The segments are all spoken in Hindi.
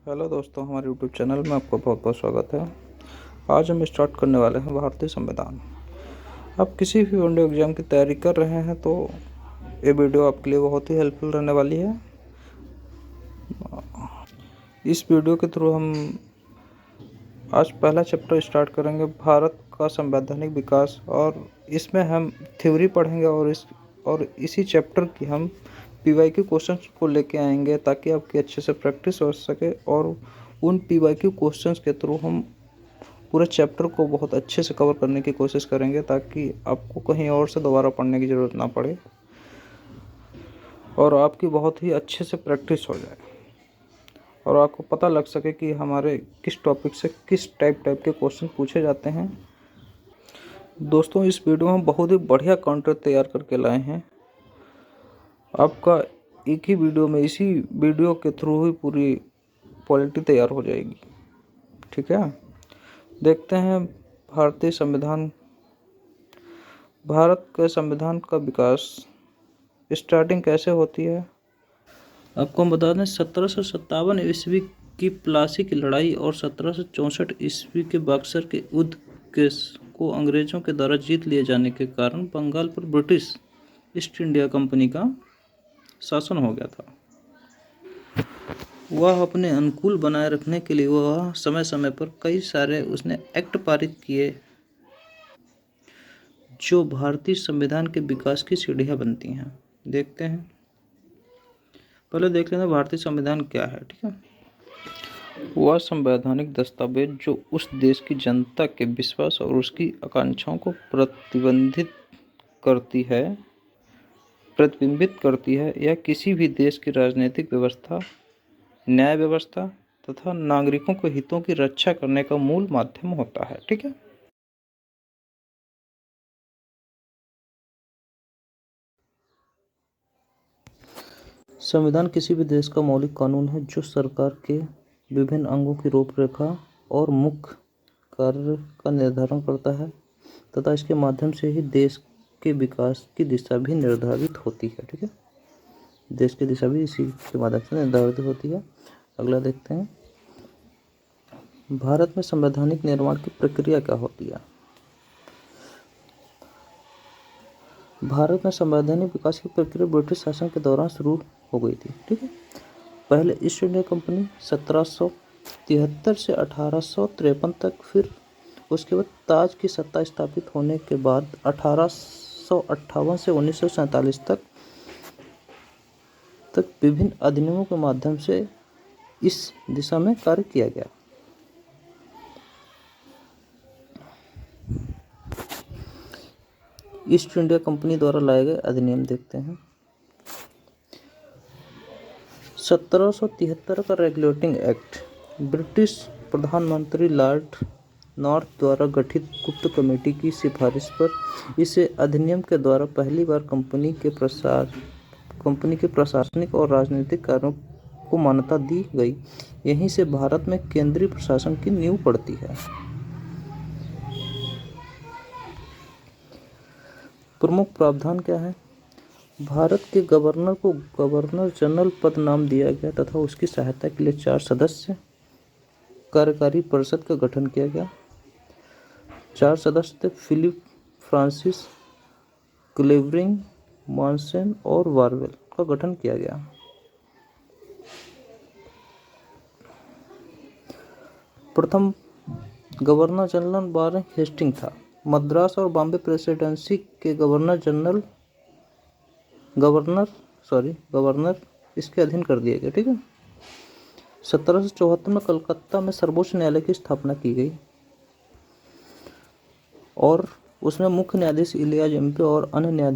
हेलो दोस्तों, हमारे यूट्यूब चैनल में आपका बहुत बहुत स्वागत है। आज हम स्टार्ट करने वाले हैं भारतीय संविधान। आप किसी भी वीडियो एग्ज़ाम की तैयारी कर रहे हैं तो ये वीडियो आपके लिए बहुत ही हेल्पफुल रहने वाली है। इस वीडियो के थ्रू हम आज पहला चैप्टर स्टार्ट करेंगे, भारत का संवैधानिक विकास, और इसमें हम थ्योरी पढ़ेंगे और इसी चैप्टर की हम पीवाईक्यू क्वेश्चंस को लेके आएंगे ताकि आपकी अच्छे से प्रैक्टिस हो सके। और उन पीवाईक्यू क्वेश्चंस के थ्रू हम पूरे चैप्टर को बहुत अच्छे से कवर करने की कोशिश करेंगे ताकि आपको कहीं और से दोबारा पढ़ने की ज़रूरत ना पड़े और आपकी बहुत ही अच्छे से प्रैक्टिस हो जाए और आपको पता लग सके कि हमारे किस टॉपिक से किस टाइप के क्वेश्चन पूछे जाते हैं। दोस्तों, इस वीडियो में हम बहुत ही बढ़िया कंटेंट तैयार करके लाए हैं। आपका एक ही वीडियो में, इसी वीडियो के थ्रू ही पूरी पॉलिटी तैयार हो जाएगी। ठीक है, देखते हैं भारत के संविधान का विकास स्टार्टिंग कैसे होती है। आपको हम बता दें, 1757 ईस्वी की प्लासी की लड़ाई और 1764 ईस्वी के बक्सर के युद्ध को अंग्रेजों के द्वारा जीत लिए जाने के कारण बंगाल पर ब्रिटिश ईस्ट इंडिया कंपनी का शासन हो गया था। वह अपने अनुकूल बनाए रखने के लिए वह समय समय पर कई सारे उसने एक्ट पारित किए जो भारतीय संविधान के विकास की सीढ़ियाँ बनती हैं। देखते हैं, पहले देख लेते हैं भारतीय संविधान क्या है। ठीक है, वह संवैधानिक दस्तावेज जो उस देश की जनता के विश्वास और उसकी आकांक्षाओं को प्रतिबिंबित करती है या किसी भी देश की राजनीतिक व्यवस्था, न्याय व्यवस्था तथा नागरिकों के हितों की रक्षा करने का मूल माध्यम होता है। ठीक है, संविधान किसी भी देश का मौलिक कानून है जो सरकार के विभिन्न अंगों की रूपरेखा और मुख्य कार्य का निर्धारण करता है तथा इसके माध्यम से ही देश के विकास की दिशा भी निर्धारित होती है। ठीक है, देश की दिशा भी इसी के माध्यम से निर्धारित होती है। अगला देखते हैं, भारत में संवैधानिक निर्माण की प्रक्रिया क्या होती है। भारत में संवैधानिक विकास की प्रक्रिया ब्रिटिश शासन के दौरान शुरू हो गई थी। ठीक है, पहले ईस्ट इंडिया कंपनी 1773 से 1853 तक, फिर उसके बाद ताज की सत्ता स्थापित होने के बाद 1858 से 1947 तक विभिन्न अधिनियमों के माध्यम से इस दिशा में कार्य किया गया। ईस्ट इंडिया कंपनी द्वारा लाए गए अधिनियम देखते हैं। 1773 का रेगुलेटिंग एक्ट, ब्रिटिश प्रधानमंत्री लॉर्ड नॉर्थ द्वारा गठित गुप्त कमेटी की सिफारिश पर इस अधिनियम के द्वारा पहली बार कंपनी के प्रशासनिक और राजनीतिक कार्यों को मान्यता दी गई। यहीं से भारत में केंद्रीय प्रशासन की नींव पड़ती है। प्रमुख प्रावधान क्या है। भारत के गवर्नर को गवर्नर जनरल पद नाम दिया गया तथा उसकी सहायता के लिए 4 सदस्य कार्यकारी परिषद का गठन किया गया। 4 सदस्य थे, फिलिप फ्रांसिस, क्लेवरिंग, मॉनसन और वारवेल का गठन किया गया। प्रथम गवर्नर जनरल वारेन हेस्टिंग था। मद्रास और बॉम्बे प्रेसिडेंसी के गवर्नर इसके अधीन कर दिए गए। ठीक है, 1774 में कलकत्ता में सर्वोच्च न्यायालय की स्थापना की गई और उसमें मुख्य न्यायाधीश इलियास एम्पे और अन्य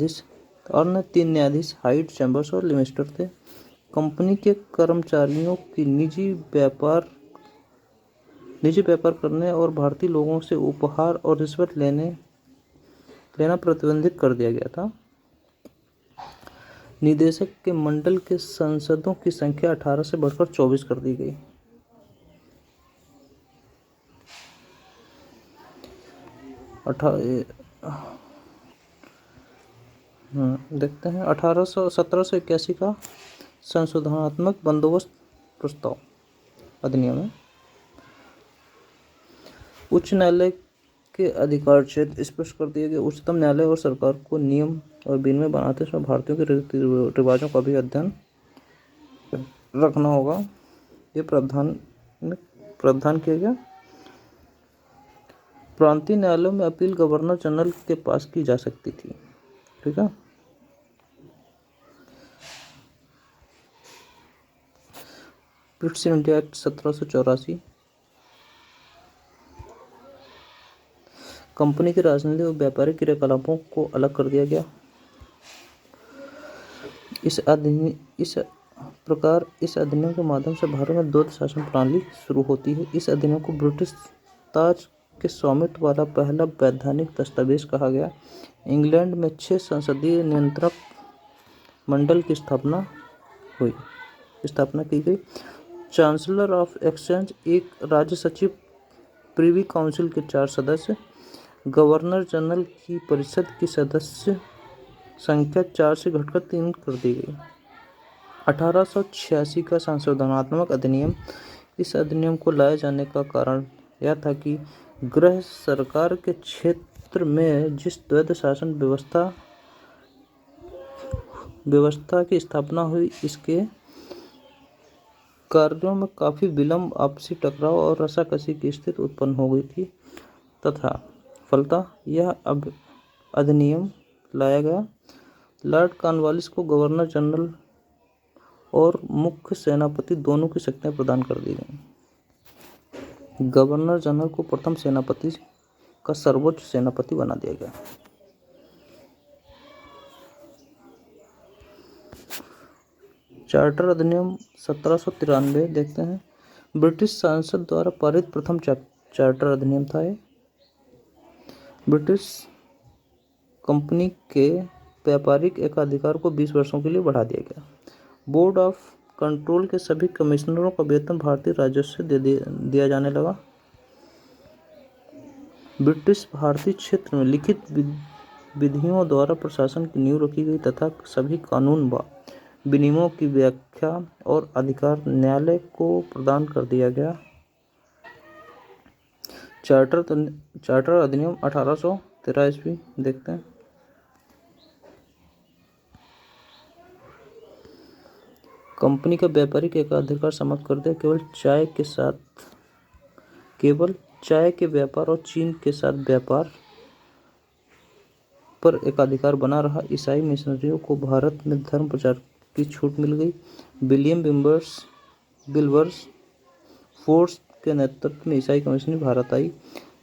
3 न्यायाधीश हाइट, चैम्बर्स और लिविंस्टर थे। कंपनी के कर्मचारियों की निजी व्यापार करने और भारतीय लोगों से उपहार और रिश्वत लेना प्रतिबंधित कर दिया गया था। निदेशक के मंडल के सांसदों की संख्या 18 से बढ़कर 24 कर दी गई। देखते हैं 1781 का संशोधनात्मक बंदोबस्त प्रस्ताव। अधिनियम है। उच्च न्यायालय के अधिकार क्षेत्र स्पष्ट कर दिए गए। उच्चतम न्यायालय और सरकार को नियम और विनियम बनाते समय भारतीयों के रीति रिवाजों का भी अध्ययन रखना होगा। ये प्रावधान किया गया। प्रांतीय न्यायालयों में अपील गवर्नर जनरल के पास की जा सकती थी। ठीक है। British India act 1784। कंपनी के राजनीतिक और व्यापारिक क्रियाकलापों को अलग कर दिया गया। इस अधिनियम के माध्यम से भारत में द्वैध शासन प्रणाली शुरू होती है। इस अधिनियम को ब्रिटिश ताज के स्वामित्व वाला पहला वैधानिक दस्तावेज कहा गया। इंग्लैंड में 6 संसदीय नियंत्रक मंडल की स्थापना की गई। चांसलर ऑफ एक्सचेंज एक राज्य सचिव, प्रिवी काउंसिल के 4 सदस्य, गवर्नर जनरल की परिषद की सदस्य संख्या 4 से घटकर 3 कर दी गई। 1886 का संशोधनात्मक अधिनियम। इस अधिनियम को लाए जाने का कारण यह था कि गृह सरकार के क्षेत्र में जिस द्वैध शासन व्यवस्था की स्थापना हुई, इसके कार्यों में काफी विलंब, आपसी टकराव और रसाकसी की स्थिति उत्पन्न हो गई थी तथा फलतः यह अधिनियम लाया गया। लॉर्ड कॉर्नवालिस को गवर्नर जनरल और मुख्य सेनापति दोनों की शक्तियां प्रदान कर दी गई। गवर्नर जनरल को प्रथम सेनापति का सर्वोच्च सेनापति बना दिया गया। चार्टर अधिनियम 1793 देखते हैं। ब्रिटिश संसद द्वारा पारित प्रथम चार्टर अधिनियम था। ब्रिटिश कंपनी के व्यापारिक एकाधिकार को 20 वर्षों के लिए बढ़ा दिया गया। बोर्ड ऑफ कंट्रोल के सभी कमिश्नरों का वेतन भारतीय राजस्व से दिया जाने लगा। ब्रिटिश भारतीय क्षेत्र में लिखित विधियों द्वारा प्रशासन की नींव रखी गई तथा सभी कानून व विनियमों की व्याख्या और अधिकार न्यायालय को प्रदान कर दिया गया। चार्टर अधिनियम 1813 ईस्वी देखते हैं। कंपनी का व्यापारिक एकाधिकार समाप्त कर दिया। केवल चाय के व्यापार और चीन के साथ व्यापार पर एकाधिकार बना रहा। ईसाई मिशनरियों को भारत में धर्म प्रचार की छूट मिल गई। विलियम विल्बर्स फोर्स के नेतृत्व में ईसाई कमीशन भारत आई।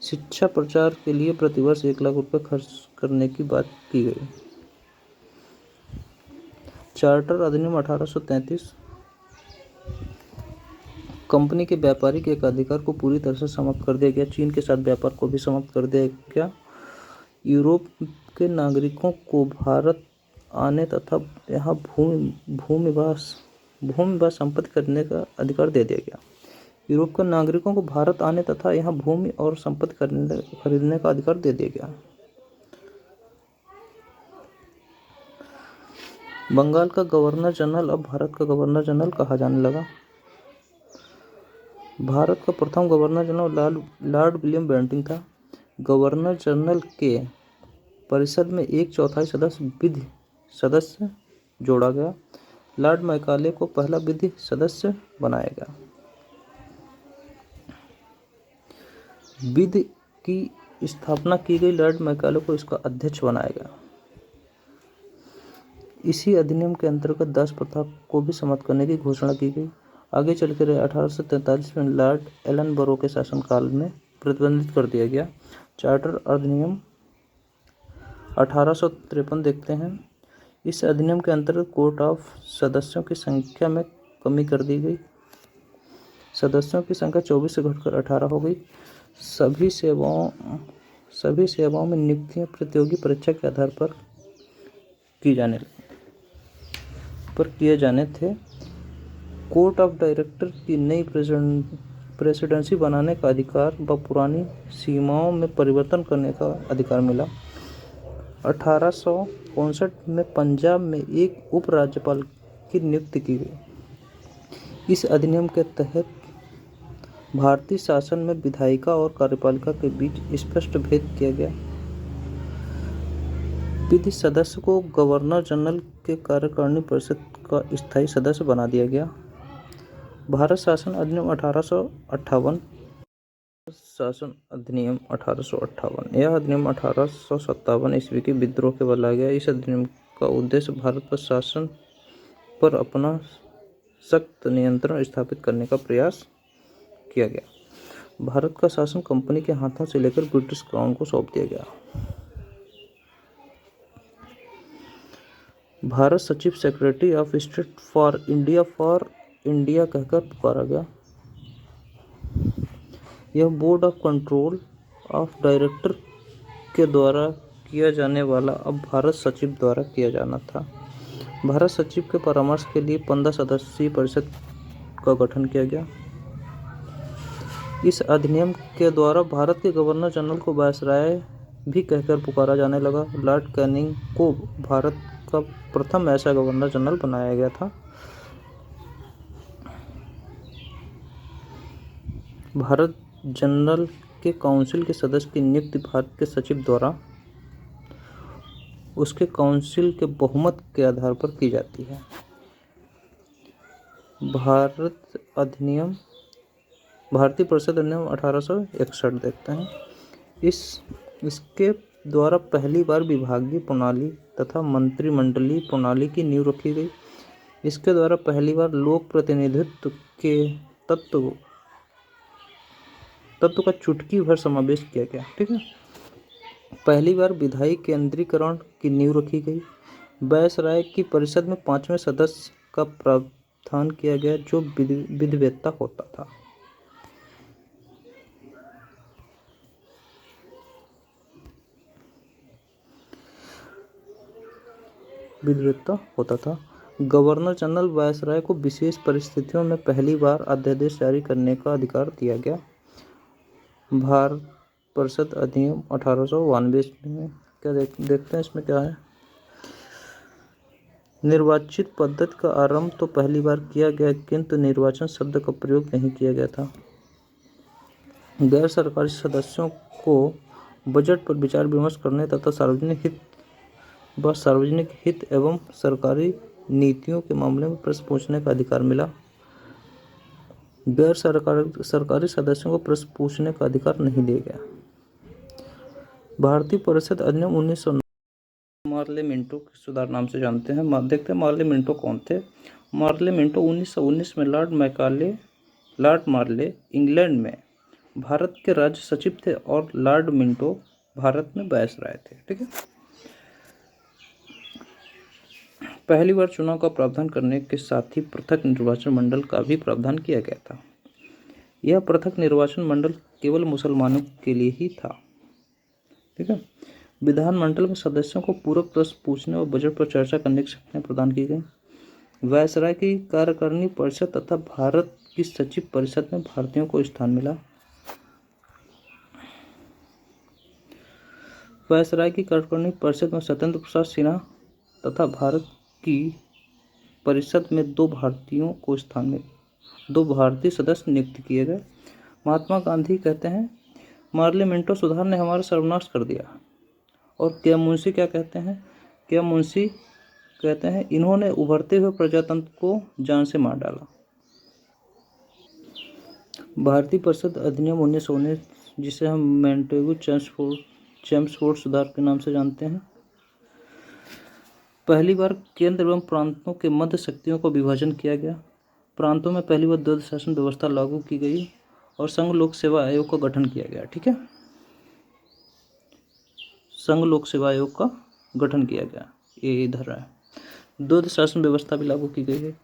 शिक्षा प्रचार के लिए प्रतिवर्ष 1 लाख रुपए खर्च करने की बात की गई। चार्टर अधिनियम 1833। कंपनी के व्यापारिक एकाधिकार को पूरी तरह से समाप्त कर दिया गया। चीन के साथ व्यापार को भी समाप्त कर दिया गया। यूरोप के नागरिकों को भारत आने तथा यहाँ भूमिवास संपत्ति खरीदने का अधिकार दे दिया गया। यूरोप के नागरिकों को भारत आने तथा यहाँ भूमि और संपत्ति खरीदने का अधिकार दे दिया गया। बंगाल का गवर्नर जनरल अब भारत का गवर्नर जनरल कहा जाने लगा। भारत का प्रथम governor general Lord William Bentinck था। गवर्नर जनरल के परिषद में 1/4 विधि सदस्य जोड़ा गया। लॉर्ड मैकाले को पहला विधि सदस्य बनाया गया। विधि की स्थापना की गई। लॉर्ड मैकाले को इसका अध्यक्ष बनाया गया। इसी अधिनियम के अंतर्गत दास प्रथा को भी समाप्त करने की घोषणा की गई। आगे चलकर 1843 में लॉर्ड एलनबरो के शासनकाल में प्रतिबंधित कर दिया गया। चार्टर अधिनियम 1853 देखते हैं। इस अधिनियम के अंतर्गत कोर्ट ऑफ सदस्यों की संख्या में कमी कर दी गई। सदस्यों की संख्या 24 से घटकर 18 हो गई। सभी सेवाओं में नियुक्तियां प्रतियोगी परीक्षा के आधार पर किए जाने थे। कोर्ट ऑफ डायरेक्टर की नई प्रेसिडेंसी बनाने का अधिकार व पुरानी सीमाओं में परिवर्तन करने का अधिकार मिला। 1859 में पंजाब में एक उपराज्यपाल की नियुक्ति की गई। इस अधिनियम के तहत भारतीय शासन में विधायिका और कार्यपालिका के बीच स्पष्ट भेद किया गया। विधि सदस्य को गवर्नर जनरल के कार्यकारिणी परिषद का स्थायी सदस्य बना दिया गया। भारत शासन अधिनियम 1858 यह अधिनियम 1857 ईस्वी के विद्रोह के बाद लाया गया। इस अधिनियम का उद्देश्य भारत पर शासन पर अपना सख्त नियंत्रण स्थापित करने का प्रयास किया गया। भारत का शासन कंपनी के हाथों से लेकर ब्रिटिश क्राउन को सौंप दिया गया। भारत सचिव secretary of state for India कहकर पुकारा गया। यह board of control of director के द्वारा किया जाने वाला अब भारत सचिव द्वारा किया जाना था। भारत सचिव के परामर्श के लिए 15 सदस्यीय परिषद का गठन किया गया। इस अधिनियम के द्वारा भारत के गवर्नर जनरल को वायसराय भी कहकर पुकारा जाने लगा। लॉर्ड कैनिंग को भारत का प्रथम ऐसा गवर्नर जनरल बनाया गया था। भारत जनरल के काउंसिल के सदस्य की नियुक्ति भारत के सचिव द्वारा उसके काउंसिल के बहुमत के आधार पर की जाती है। भारतीय परिषद अधिनियम 1861 देखते हैं। इसके द्वारा पहली बार विभागीय प्रणाली तथा मंत्रिमंडलीय प्रणाली की नींव रखी गई। इसके द्वारा पहली बार लोक प्रतिनिधित्व के तत्व का चुटकी भर समावेश किया गया। ठीक है। पहली बार विधायी केंद्रीकरण की नींव रखी गई। वायसराय की परिषद में 5वें सदस्य का प्रावधान किया गया जो विधिवेत्ता होता था। गवर्नर जनरल वायसराय को विशेष परिस्थितियों में पहली बार अध्यादेश जारी करने का अधिकार दिया गया। भारत परिषद अधिनियम 1892 में क्या देखते हैं, इसमें क्या है। निर्वाचित पद्धति का आरंभ तो पहली बार किया गया, किंतु निर्वाचन शब्द का प्रयोग नहीं किया गया था। गैर सरकारी सदस्यों को बजट पर विचार विमर्श करने तथा सार्वजनिक हित एवं सरकारी नीतियों के मामले में प्रश्न पूछने का अधिकार मिला। गैर सरकारी सदस्यों को प्रश्न पूछने का अधिकार नहीं दिया गया। भारतीय परिषद अधिनियम 1909 मार्ले मिंटो के सुधार नाम से जानते हैं। देखते हैं मार्ले मिंटो कौन थे। मार्ले मिंटो 1919 में लॉर्ड मार्ले इंग्लैंड में भारत के राज्य सचिव थे और लॉर्ड मिंटो भारत में वायसराय थे। ठीक है। पहली बार चुनाव का प्रावधान करने के साथ ही पृथक निर्वाचन मंडल का भी प्रावधान किया गया था। यह पृथक निर्वाचन मंडल केवल मुसलमानों के लिए ही था। ठीक है। विधानमंडल में सदस्यों को पूरक प्रश्न पूछने और बजट पर चर्चा करने की शक्तियां प्रदान की गई। वायसराय की कार्यकारिणी परिषद तथा भारत की सचिव परिषद में भारतीयों को स्थान मिला। वायसराय की कार्यकारिणी परिषद में सत्येंद्र प्रसाद सिन्हा तथा भारत की परिषद में 2 भारतीय सदस्य नियुक्त किए गए। महात्मा गांधी कहते हैं मार्ले मिंटो सुधार ने हमारा सर्वनाश कर दिया। और क्या मुंशी क्या कहते हैं? क्या मुंशी कहते हैं इन्होंने उभरते हुए प्रजातंत्र को जान से मार डाला। भारतीय परिषद अधिनियम 1919 जिसे हम मैंटेगू चेम्सफोर्ड सुधार के नाम से जानते हैं। पहली बार केंद्र एवं प्रांतों के मध्य शक्तियों को विभाजन किया गया। प्रांतों में पहली बार द्वैध शासन व्यवस्था लागू की गई और संघ लोक सेवा आयोग का गठन किया गया। ठीक है। संघ लोक सेवा आयोग का गठन किया गया, ये इधर है। द्वैध शासन व्यवस्था भी लागू की गई है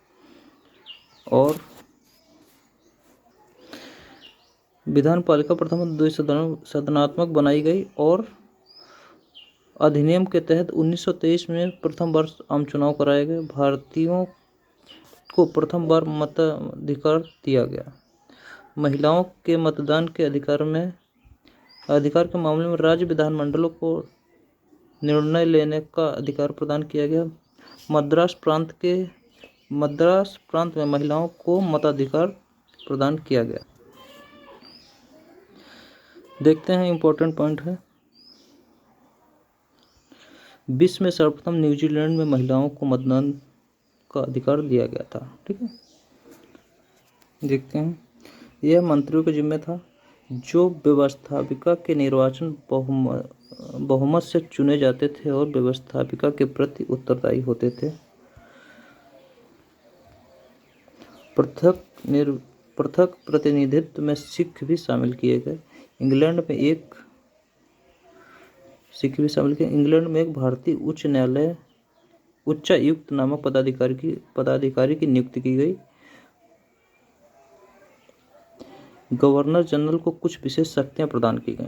और विधान पालिका प्रथम द्विसदनात्मक बनाई गई और अधिनियम के तहत 1923 में प्रथम बार आम चुनाव कराए गए। भारतीयों को प्रथम बार मताधिकार दिया गया। महिलाओं के मतदान के अधिकार के मामले में राज्य विधानमंडलों को निर्णय लेने का अधिकार प्रदान किया गया। मद्रास प्रांत में महिलाओं को मताधिकार प्रदान किया गया। देखते हैं, इम्पोर्टेंट पॉइंट है। विश्व में सर्वप्रथम न्यूजीलैंड में महिलाओं को मतदान का अधिकार दिया गया था। ठीक है, देखते हैं। यह मंत्रियों के जिम्मे था, जो व्यवस्थापिका के निर्वाचन बहुमत से चुने जाते थे और व्यवस्थापिका के प्रति उत्तरदायी होते थे। पृथक प्रतिनिधित्व में सिख भी शामिल किए गए। इंग्लैंड में एक भारतीय उच्च न्यायालय उच्चायुक्त नामक पदाधिकारी की नियुक्ति की गई। गवर्नर जनरल को कुछ विशेष शक्तियां प्रदान की गई।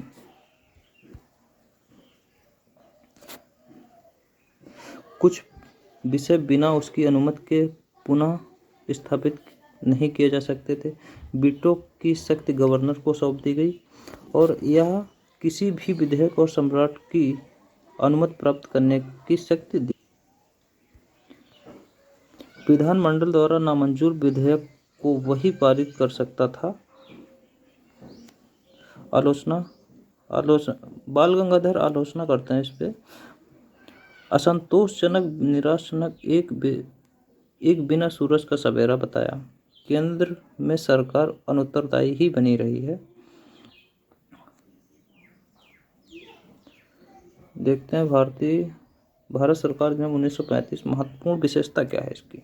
कुछ विषय बिना उसकी अनुमति के पुनः स्थापित नहीं किए जा सकते थे। वीटो की शक्ति गवर्नर को सौंप दी गई और यह किसी भी विधेयक और सम्राट की अनुमति प्राप्त करने की शक्ति दी। विधानमंडल द्वारा नामंजूर विधेयक को वही पारित कर सकता था। आलोचना बाल गंगाधर आलोचना करते हैं इस पे। असंतोषजनक, निराशाजनक, एक बिना सूरज का सवेरा बताया। केंद्र में सरकार अनुत्तरदायी ही बनी रही है। देखते हैं, भारत सरकार में 1935 महत्वपूर्ण विशेषता क्या है इसकी।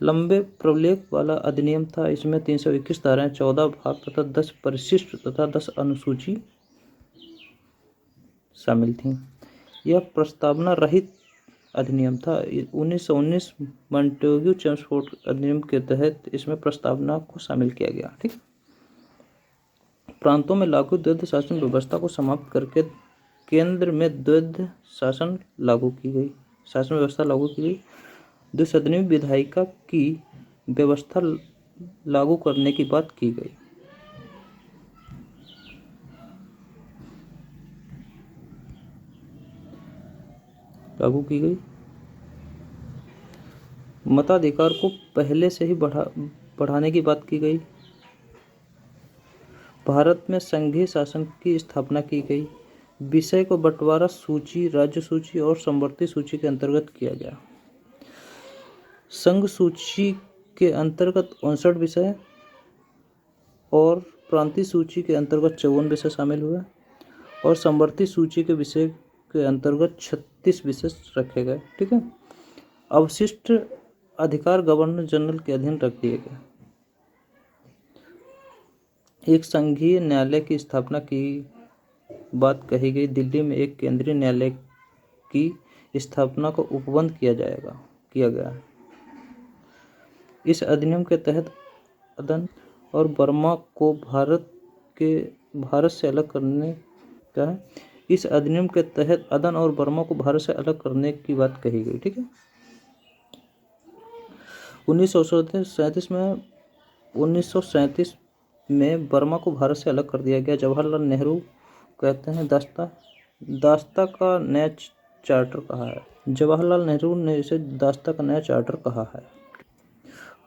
लंबे प्रलेख वाला अधिनियम था। इसमें 321 धाराएं, 14 भाग तथा 10 परिशिष्ट तथा 10 अनुसूची शामिल थीं। यह प्रस्तावना रहित अधिनियम था। 1919 मॉन्टेग्यू चेम्सफोर्ड अधिनियम के तहत इसमें प्रस्तावना को शामिल किया गया। ठीक, प्रांतों में लागू द्वैध शासन व्यवस्था को समाप्त करके केंद्र में द्वैध शासन व्यवस्था लागू की गई। द्विसदनीय विधायिका की व्यवस्था लागू करने की बात की गई। मताधिकार को पहले से ही बढ़ाने की बात की गई। भारत में संघीय शासन की स्थापना की गई। विषय को बंटवारा सूची, राज्य सूची और समवर्ती सूची के अंतर्गत किया गया। संघ सूची के अंतर्गत 59 विषय और प्रांतीय सूची के अंतर्गत 54 विषय शामिल हुए और समवर्ती सूची के विषय के अंतर्गत 36 विषय रखे गए। ठीक है, अवशिष्ट अधिकार गवर्नर जनरल के अधीन रख दिए गए। एक संघीय न्यायालय की स्थापना की बात कही गई। दिल्ली में एक केंद्रीय न्यायालय की स्थापना को उपबंध किया गया। इस अधिनियम के तहत अदन और बर्मा को भारत से अलग करने का है। इस अधिनियम के तहत अदन और बर्मा को भारत से अलग करने की बात कही गई। ठीक है, 1937 में बर्मा को भारत से अलग कर दिया गया। जवाहरलाल नेहरू कहते हैं दास्ता का नया चार्टर कहा है। जवाहरलाल नेहरू ने इसे दास्ता का नया चार्टर कहा है।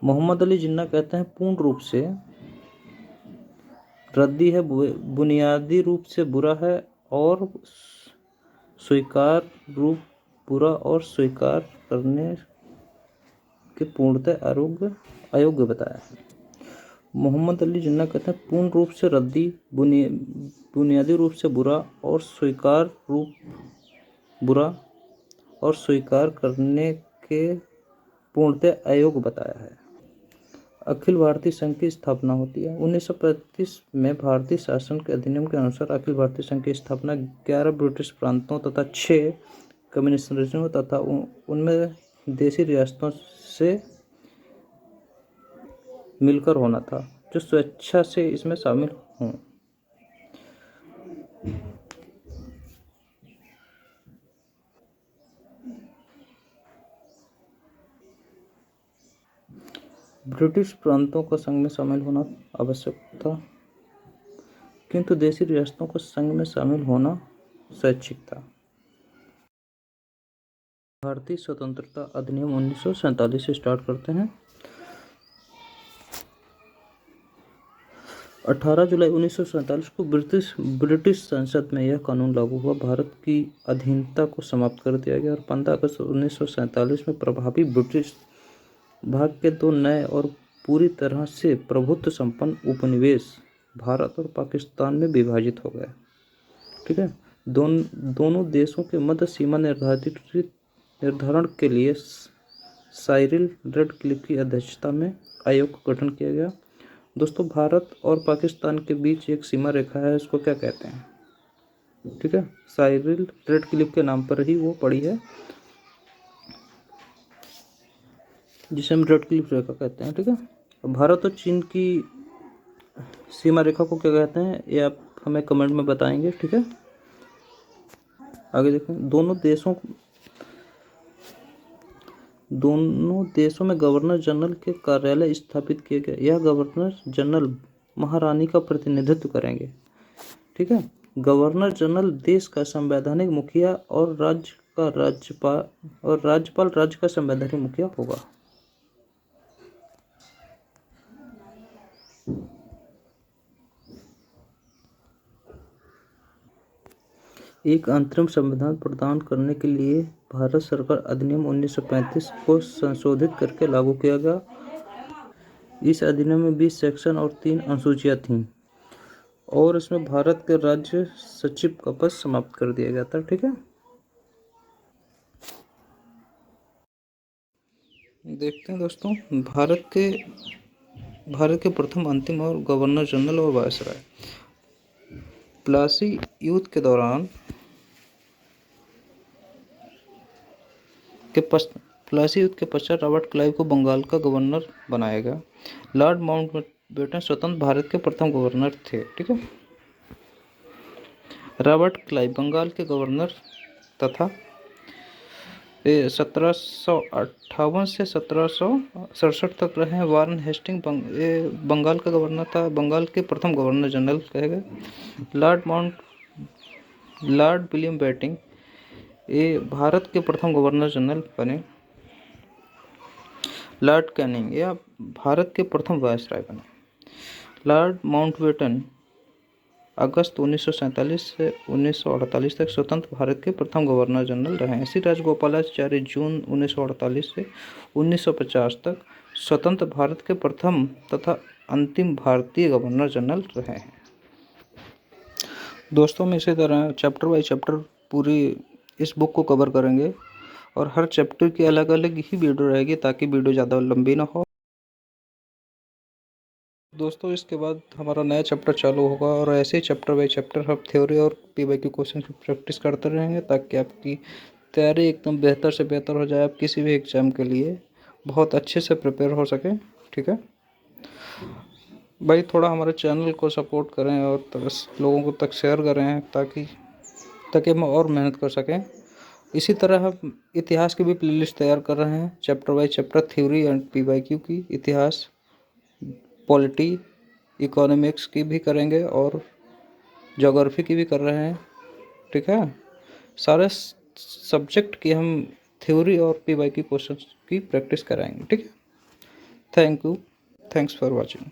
मोहम्मद अली जिन्ना कहते हैं पूर्ण रूप से रद्दी है, बुनियादी रूप से बुरा है और स्वीकार रूप बुरा और स्वीकार करने के पूर्णतः अयोग्य बताया है। मोहम्मद अली जिन्ना कहते हैं पूर्ण रूप से रद्दी, बुनियादी रूप से बुरा और स्वीकार रूप बुरा और स्वीकार करने के पूर्णतः अयोग्य बताया है। अखिल भारतीय संघ की स्थापना होती है। 1935 में भारतीय शासन के अधिनियम के अनुसार अखिल भारतीय संघ की स्थापना 11 ब्रिटिश प्रांतों तथा 6 कम्युनिस्ट राज्यों तथा उनमें देशी रियासतों से मिलकर होना था, जो स्वेच्छा से इसमें शामिल हों। ब्रिटिश प्रांतों का संघ में शामिल होना आवश्यक था, किंतु देशी रियासतों को संघ में शामिल होना स्वैच्छिक था। भारतीय स्वतंत्रता अधिनियम 1947 से स्टार्ट करते हैं। 18 जुलाई 1947 को ब्रिटिश संसद में यह कानून लागू हुआ। भारत की अधीनता को समाप्त कर दिया गया और 15 अगस्त 1947 में प्रभावी ब्रिटिश भाग के दो नए और पूरी तरह से प्रभुत्व संपन्न उपनिवेश भारत और पाकिस्तान में विभाजित हो गए। ठीक है। दोनों देशों के मध्य सीमा निर्धारण के लिए साइरिल रेडक्लिफ की अध्यक्षता में आयोग का गठन किया गया। दोस्तों, भारत और पाकिस्तान के बीच एक सीमा रेखा है, इसको क्या कहते हैं? ठीक है, साइरिल रेडक्लिफ के नाम पर ही वो पड़ी है, जिसे हम रेडक्लिफ रेखा कहते हैं। ठीक है। भारत और चीन की सीमा रेखा को क्या कहते हैं, ये आप हमें कमेंट में बताएंगे। ठीक है। आगे देखें, दोनों देशों में गवर्नर जनरल के कार्यालय स्थापित किए गए। यह गवर्नर जनरल महारानी का प्रतिनिधित्व करेंगे। ठीक है। गवर्नर जनरल देश का संवैधानिक मुखिया और राज्यपाल राज्य का संवैधानिक मुखिया होगा। एक अंतरिम संविधान प्रदान करने के लिए भारत सरकार अधिनियम 1935 को संशोधित करके लागू किया गया। इस अधिनियम में 20 सेक्शन और 3 अनुसूचियां थीं और इसमें भारत के राज्य सचिव का पद समाप्त कर दिया गया था। ठीक है। देखते हैं दोस्तों, भारत के प्रथम, अंतिम और गवर्नर जनरल और वायसराय। प्लासी युद्ध के दौरान प्लासी युद्ध के पश्चात रॉबर्ट क्लाइव को बंगाल का गवर्नर बनाया गया। लॉर्ड माउंटबेटन स्वतंत्र भारत के प्रथम गवर्नर थे। ठीक है। रॉबर्ट क्लाइव बंगाल के गवर्नर तथा 1758 से 1767 तक रहे। वारन हेस्टिंग बंगाल का गवर्नर था, बंगाल के प्रथम गवर्नर जनरल कहे गए। लॉर्ड विलियम बेंटिंक ये भारत के प्रथम गवर्नर जनरल बने। लॉर्ड कैनिंग यह भारत के प्रथम वायसराय बने। लॉर्ड माउंटबेटन अगस्त 1947 से 1948 तक स्वतंत्र भारत के प्रथम गवर्नर जनरल रहे। श्री राजगोपालाचारी जून 1948 से 1950 तक स्वतंत्र भारत के प्रथम तथा अंतिम भारतीय गवर्नर जनरल रहे हैं। दोस्तों, हम इसी तरह चैप्टर बाय चैप्टर पूरी इस बुक को कवर करेंगे और हर चैप्टर की अलग अलग ही वीडियो रहेगी ताकि वीडियो ज़्यादा लंबी ना हो। दोस्तों, इसके बाद हमारा नया चैप्टर चालू होगा और ऐसे ही चैप्टर बाय चैप्टर हम थ्योरी और पीवाईक्यू क्वेश्चन की प्रैक्टिस करते रहेंगे ताकि आपकी तैयारी एकदम बेहतर से बेहतर हो जाए, आप किसी भी एग्ज़ाम के लिए बहुत अच्छे से प्रिपेयर हो सकें। ठीक है भाई, थोड़ा हमारे चैनल को सपोर्ट करें और लोगों को तक शेयर करें ताकि हम और मेहनत कर सकें। इसी तरह हम इतिहास की भी प्लेलिस्ट तैयार कर रहे हैं, chapter by chapter theory and PYQ की, इतिहास, पॉलिटी, इकोनॉमिक्स की भी करेंगे और ज्योग्राफी की भी कर रहे हैं। ठीक है, सारे सब्जेक्ट की हम थ्योरी और पीवाईक्यू क्वेश्चन की प्रैक्टिस कराएंगे। ठीक है, thank you, thanks for watching.